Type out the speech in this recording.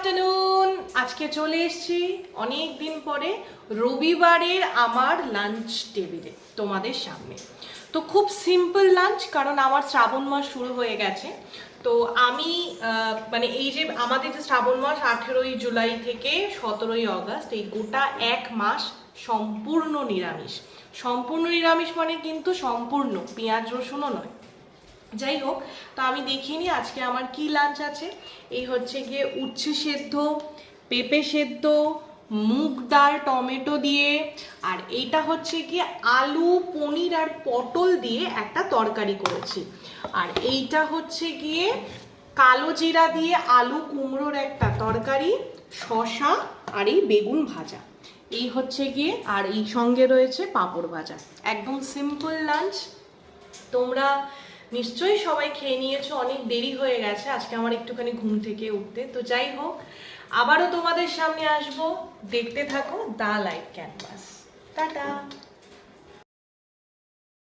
Afternoon. আজকে চলে এসেছি অনেক দিন পরে রবিবারের আমার লাঞ্চ টেবিলে তোমাদের সামনে। তো খুব সিম্পল লাঞ্চ, কারণ আমার শ্রাবণ মাস শুরু হয়ে গেছে। তো আমি মানে এই যে আমাদের যে শ্রাবণ মাস 18ই জুলাই থেকে 17ই অগস্ট, এই গোটা এক মাস সম্পূর্ণ নিরামিষ। সম্পূর্ণ নিরামিষ মানে কিন্তু সম্পূর্ণ পেঁয়াজ রসুনও নয়। যাই হোক, তো আমি দেখিনি আজকে আমার কি লাঞ্চ আছে। এই হচ্ছে গিয়ে উচ্ছে সেদ্ধ, পেঁপে সেদ্ধ, মুগ ডাল টমেটো দিয়ে, আর এইটা হচ্ছে গিয়ে আলু পনির আর পটল দিয়ে একটা তরকারি করেছি। আর এইটা হচ্ছে গিয়ে কালো জিরা দিয়ে আলু কুমড়োর একটা তরকারি, শসা আর এই বেগুন ভাজা। এই হচ্ছে গিয়ে, আর এই সঙ্গে রয়েছে পাঁপড় ভাজা। একদম সিম্পল লাঞ্চ। তোমরা নিশ্চয়ই সবাই খেয়ে নিয়েছো, অনেক দেরি হয়ে গেছে আজকে আমার একটুখানি ঘুম থেকে উঠতে। তো যাই হোক, আবারও তোমাদের সামনে আসবো, দেখতে থাকো দা লাইফ ক্যানভাস। টাটা।